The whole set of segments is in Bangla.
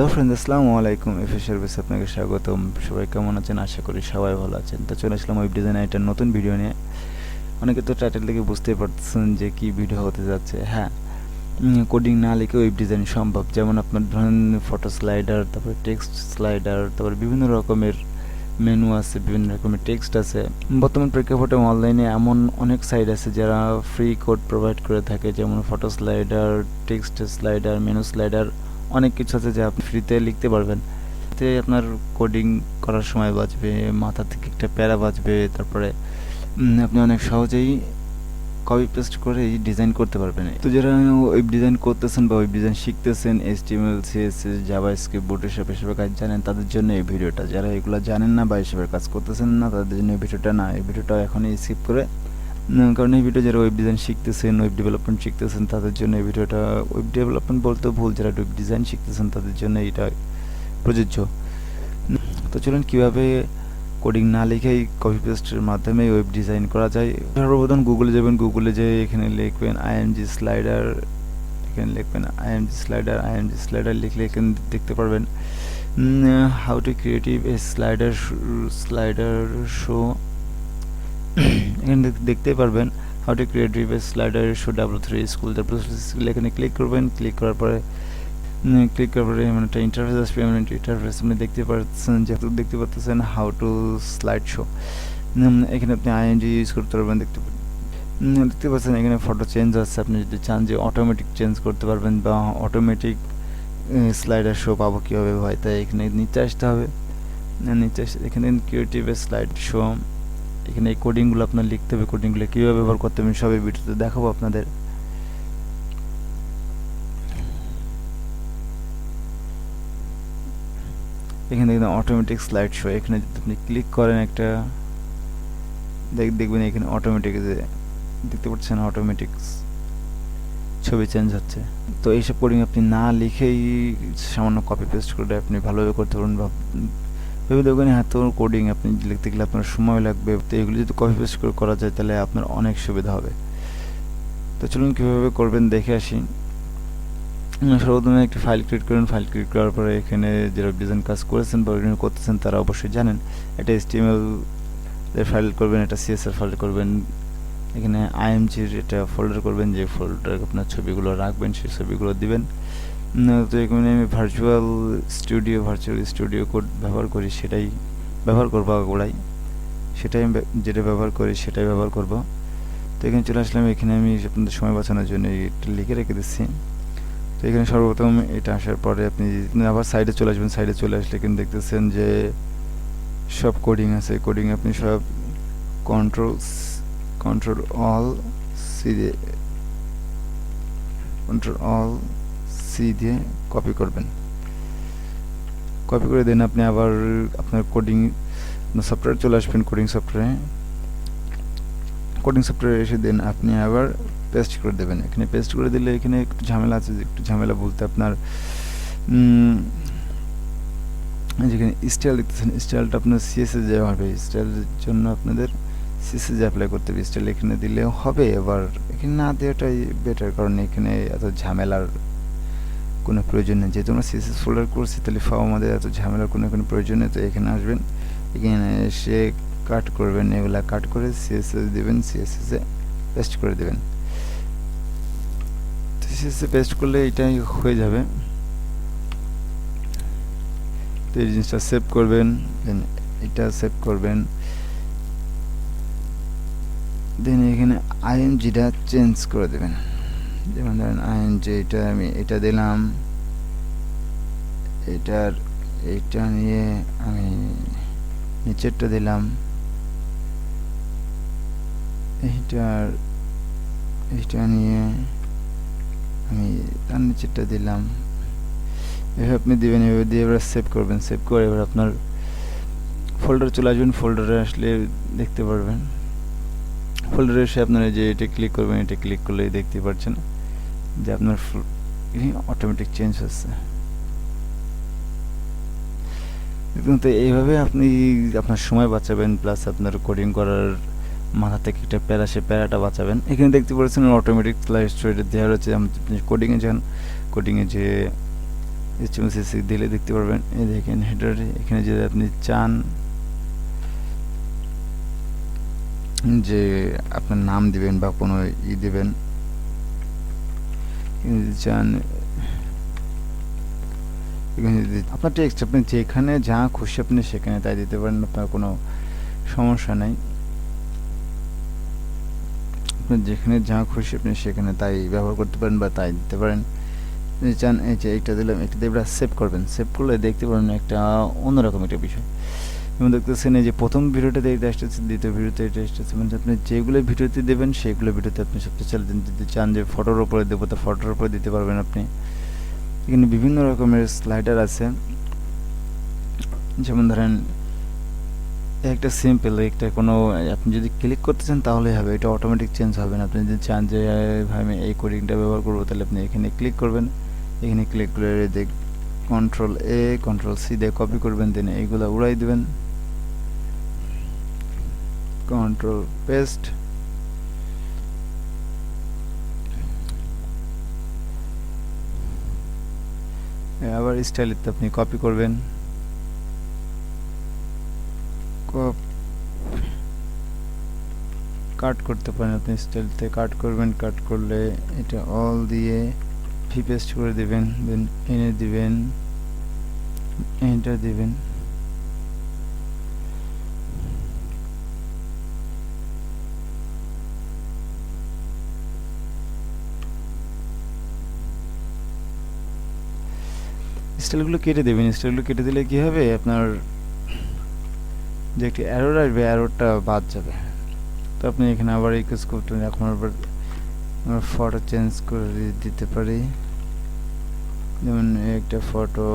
হ্যালো ফ্রেন্ডস, আসসালামু আলাইকুম। এফএ সার্ভিস আপনাকে স্বাগতম। সবাই কেমন আছেন? আশা করি সবাই ভালো আছেন। তো চলে আসলাম ওয়েব ডিজাইনের একটা নতুন ভিডিও নিয়ে। অনেকে তো টাইটেল দেখে বুঝতেই পারতেছেন যে কি ভিডিও হতে যাচ্ছে। হ্যাঁ, কোডিং না লিখে ওয়েব ডিজাইন সম্ভব। যেমন আপনার ধরেন ফটো স্লাইডার, তারপরে টেক্সট স্লাইডার, তারপরে বিভিন্ন রকমের মেনু আছে, বিভিন্ন রকমের টেক্সট আছে। বর্তমান প্রেক্ষাপটে অনলাইনে এমন অনেক সাইট আছে যারা ফ্রি কোড প্রোভাইড করে থাকে, যেমন photo slider, text slider, menu slider, অনেক কিছু আছে যা আপনি ফ্রিতে লিখতে পারবেন। এতে আপনার কোডিং করার সময় বাঁচবে, মাথা থেকে একটা প্যারা বাঁচবে। তারপরে আপনি অনেক সহজেই কপি পেস্ট করে ডিজাইন করতে পারবেন। তো যারা ওয়েব ডিজাইন করতেছেন বা ওয়েব ডিজাইন শিখতেছেন, HTML CSS JavaScript Photoshop এসবের কাজ জানেন, তাদের জন্য এই ভিডিওটা। যারা এগুলো জানেন না বা এসবের কাজ করতেছেন না, তাদের জন্য এই ভিডিওটা না। এই ভিডিওটা এখনই স্কিপ করে, কারণ এই ভিডিও যারা ওয়েব ডিজাইন শিখতেছেন, ওয়েব ডেভেলপমেন্ট শিখতেছেন, তাদের জন্য এই ভিডিওটা। ওয়েব ডেভেলপমেন্ট বলতে ভুল, যারা ওয়েব ডিজাইন শিখতেছেন তাদের জন্য এটা প্রযোজ্য। তো চলুন কীভাবে কোডিং না লিখেই কপি পেস্টের মাধ্যমে ওয়েব ডিজাইন করা যায়। সর্বপ্রথম গুগলে যাবেন, গুগলে যেয়ে এখানে লিখবেন আইএমজি স্লাইডার, এখানে লিখবেন আইএমজি স্লাইডার লিখলে এখানে দেখতে পারবেন how to creative A slider show. এখানে দেখতে পারবেন how to creative A slider show W3 school. তারপর এখানে ক্লিক করবেন। ক্লিক করার পরে মানে একটা ইন্টারফেস আসবে। ইন্টারফেস আপনি দেখতে পাচ্ছেন হাউ টু স্লাইড শো। এখানে আপনি আইএনজি ইউজ করতে পারবেন। দেখতে পাচ্ছেন এখানে ফটো চেঞ্জ আছে। আপনি যদি চান যে অটোমেটিক চেঞ্জ করতে পারবেন বা অটোমেটিক স্লাইডার শো পাবো কীভাবে ভাই, তাই এখানে নিচে আসতে হবে। এখানে ক্রিয়েটিভ স্লাইড শো, এখানে এই কোডিংগুলো আপনার লিখতে হবে। কোডিংগুলো কীভাবে ব্যবহার করতে হবে সবই ভিডিওতে দেখাবো আপনাদের। এখানে দেখবেন অটোমেটিক স্লাইড শো, এখানে যদি আপনি ক্লিক করেন একটা দেখবেন এখানে অটোমেটিক যে দেখতে পাচ্ছেন অটোমেটিক ছবি চেঞ্জ হচ্ছে। তো এইসব কোডিং আপনি না লিখেই সামান্য কপি পেস্ট করে আপনি ভালোভাবে করতে পারবেন। ভেবে দেখবেন এত কোডিং আপনি লিখতে গেলে আপনার সময় লাগবে। তো এগুলো যদি কপি পেস্ট করে করা যায় তাহলে আপনার অনেক সুবিধা হবে। তো চলুন কীভাবে করবেন দেখে আসি। সর্বপ্রথমে একটি ফাইল ক্রিয়েট করেন। ফাইল ক্রিয়েট করার পরে এখানে যারা ডিজাইন কাজ করেছেন বা করতেছেন তারা অবশ্যই জানেন এটা HTML ফাইল করবেন, এটা CSS ফাইল করবেন। এখানে IMGর এটা ফোল্ডার করবেন, যে ফোল্ডারে আপনার ছবিগুলো রাখবেন সেই ছবিগুলো দিবেন। তো এখানে আমি ভার্চুয়াল স্টুডিও কোড ব্যবহার করি, সেটাই ব্যবহার করবো গোড়াই, সেটাই যেটা ব্যবহার করি সেটাই ব্যবহার করব। তো এখানে চলে আসলাম। এখানে আমি আপনাদের সময় বাঁচানোর জন্য এটা লিখে রেখে দিচ্ছি। তো এখানে সর্বপ্রথম এটা আসার পরে আপনি আবার সাইডে চলে আসবেন। সাইডে চলে আসলে কিন্তু দেখতেছেন যে সব কোডিং আছে। কোডিং আপনি সব কন্ট্রোল অল সি দিয়ে কপি করবেন। কপি করে দেন আপনি আবার আপনার কোডিং সফটওয়্যার চলে আসবেন। কোডিং সফটওয়্যারে এসে দেন আপনি আবার পেস্ট করে দেবেন। এখানে পেস্ট করে দিলে এখানে একটু ঝামেলা আছে। একটু ঝামেলা বলতে আপনার যেখানে স্টাইল দেখতেছেন, স্টাইলটা আপনার CSS দেওয়া হবে। স্টাইলের জন্য আপনাদের CSS অ্যাপ্লাই করতে হবে। স্টাইল এখানে দিলেও হবে, এবার এখানে না দেওয়াটাই বেটার, কারণ এখানে এত ঝামেলার কোনো প্রয়োজন নেই। যেহেতু আমরা CSS ফোল্ডার করছি তাহলে আমাদের এত ঝামেলার কোনো প্রয়োজন নেই। তো এখানে আসবেন, এখানে এসে কাট করবেন, এগুলা কাট করে CSS দেবেন, CSS-এ পেস্ট করে দেবেন। CSS পেস্ট করলে এটাই হয়ে যাবে। তো এই জিনিসটা সেভ করবেন, দেন এটা সেভ করবেন, দেন এখানে IMGটা চেঞ্জ করে দেবেন। যেমন ধরেন IMG, এটা আমি এটা দিলাম, এটা নিয়ে আমি নিচেরটা দিলাম, এইটা নিয়ে আমি তার নিচেরটা দিলাম। এভাবে আপনি দিবেন, এভাবে দিয়ে এবার সেভ করবেন। সেভ করে এবার আপনার ফোল্ডারে চলে আসবেন। ফোল্ডারে আসলে দেখতে পারবেন, ফোল্ডারে এসে আপনারা যে এটা ক্লিক করবেন, এটা ক্লিক করলেই দেখতে পাচ্ছেন যে আপনার অটোমেটিক চেঞ্জ হচ্ছে। তো এইভাবে আপনি আপনার সময় বাঁচাবেন, প্লাস আপনার কোডিং করার মাথা থেকে একটা প্যারা, সে প্যারাটা বাঁচাবেন। এখানে দেখতে পাচ্ছেন অটোমেটিক স্লাইড শো দেওয়া রয়েছে। আপনি কোডিংয়ে যান, কোডিংয়ে যে HTML CSS দিলে দেখতে পারবেন এই দেখেন হেডার। এখানে যদি আপনি চান যে আপনার নাম দিবেন বা কোনো দিবেন, চান আপনার টেক্সট আপনি যেখানে যা খুশি আপনি সেখানে তাই দিতে পারেন, আপনার কোনো সমস্যা নাই। আপনি যেখানে যা খুশি আপনি সেখানে তাই ব্যবহার করতে পারেন বা তাই দিতে পারেন। যদি চান এই যে এইটা দিলাম, এটা দিয়ে এবার সেভ করবেন। সেভ করলে দেখতে পারেন একটা অন্যরকম একটা বিষয়। যেমন দেখতেছেন এই যে প্রথম ভিডিওটাতে এটা আসতেছে, দ্বিতীয় ভিডিওতে এটা আসতেছে, মানে আপনি যেগুলো ভিডিওতে দেবেন সেগুলো ভিডিওতে আপনি সবচেয়ে চালিয়ে দিন। যদি চান যে ফটোর উপরে দেবো তো ফটোর উপরে দিতে পারবেন আপনি। এখানে বিভিন্ন রকমের স্লাইডার আছে, যেমন ধরেন একটা সিম্পল একটা কোনো আপনি যদি ক্লিক করতে চান তাহলেই হবে, এটা অটোমেটিক চেঞ্জ হবে না। আপনি যদি চান যে আমি এই কোডিংটা ব্যবহার করবো তাহলে আপনি এখানে ক্লিক করবেন। এখানে ক্লিক করে দেখ Ctrl+A Ctrl+C দিয়ে কপি করবেন, দেন এইগুলো উড়াই দিবেন, কন্ট্রোল পেস্ট। আবার স্টাইলিতে আপনি কপি করবেন, কাট করতে পারেন আপনি স্টাইলতে কাট করবেন। কাট করলে এটা অল দিয়ে পেস্ট করে দিবেন, দেন এনে দিবেন, এন্টার দিবেন। স্টাইলগুলো কেটে দেবেন। স্টাইলগুলো কেটে দিলে কি হবে, আপনার যে একটি অ্যারোর আসবে অ্যারোরটা বাদ যাবে। তো আপনি এখানে আবার এই কাজ করতে এখন আবার ফটো চেঞ্জ করে দিতে পারি, যেমন একটা ফটো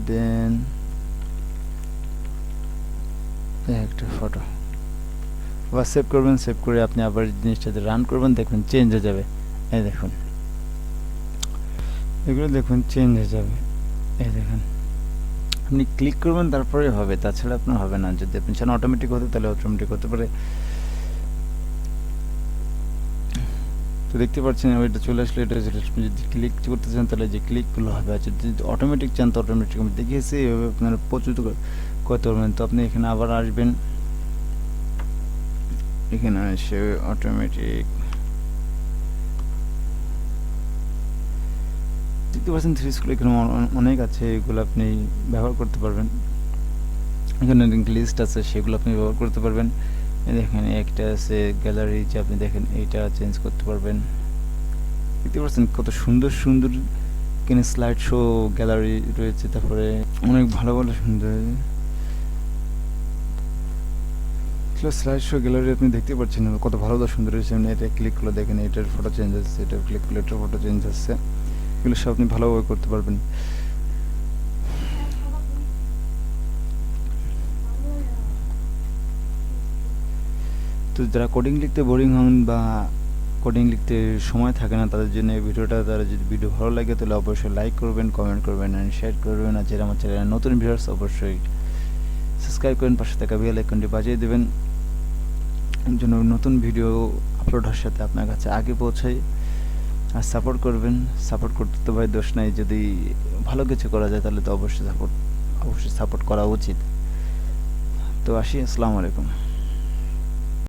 দেন একটা ফটো আবার সেভ করবেন। সেভ করে আপনি আবার জিনিসটাতে রান করবেন, দেখবেন চেঞ্জ হয়ে যাবে। এই দেখুন এগুলো দেখুন চেঞ্জ হয়ে যাবে। এই দেখুন আপনি ক্লিক করবেন তারপরে হবে, তাছাড়া আপনার হবে না। যদি আপনি চান অটোমেটিক হতে তাহলে অটোমেটিক হতে পারে। তো দেখতে পাচ্ছেন এটা চলে আসলে, এটা যদি ক্লিক করতে চান তাহলে যে ক্লিকগুলো হবে, আর যদি অটোমেটিক চান তো অটোমেটিক আমি দেখিয়েছি এভাবে আপনারা প্রচুর করতে পারবেন। তো আপনি এখানে আবার আসবেন, এখানে এসে অটোমেটিক দেখতে পাচ্ছেন থ্রি স্কুল এখানে অনেক আছে, এগুলো আপনি ব্যবহার করতে পারবেন। এখানে লিস্ট আছে সেগুলো আপনি ব্যবহার করতে পারবেন। দেখেন একটা আছে গ্যালারি, যে আপনি দেখেন এইটা চেঞ্জ করতে পারবেন। দেখতে পাচ্ছেন কত সুন্দর সুন্দর এখানে স্লাইড শো গ্যালারি রয়েছে, তারপরে অনেক ভালো ভালো সুন্দর স্লাইড শো গ্যালারি আপনি দেখতে পাচ্ছেন কত ভালো সুন্দর হয়েছে। এটা ক্লিক করলে দেখেন এটার ফটো চেঞ্জ হচ্ছে, এটা ক্লিক করলে এটার ফটো চেঞ্জ হচ্ছে, এগুলো সব আপনি ভালোভাবে করতে পারবেন। তো যারা কোডিং লিখতে বোরিং হন বা কোডিং লিখতে সময় থাকে না তাদের জন্য এই ভিডিওটা, তারা যদি ভিডিও ভালো লাগে তাহলে অবশ্যই লাইক করবেন, কমেন্ট করবেন এন্ড শেয়ার করবেন। আর যারা আমার চ্যানেলে নতুন ভিউয়ার্স অবশ্যই সাবস্ক্রাইব করেন, পাশে থাকা বেল আইকনটি বাজিয়ে দেবেন, যেন নতুন ভিডিও আপলোড হওয়ার সাথে আপনার কাছে আগে পৌঁছায়। আর সাপোর্ট করবেন, সাপোর্ট করতে তো ভাই দোষ নাই, যদি ভালো কিছু করা যায় তাহলে তো অবশ্যই সাপোর্ট করা উচিত। তো আসি, আসসালামু আলাইকুম।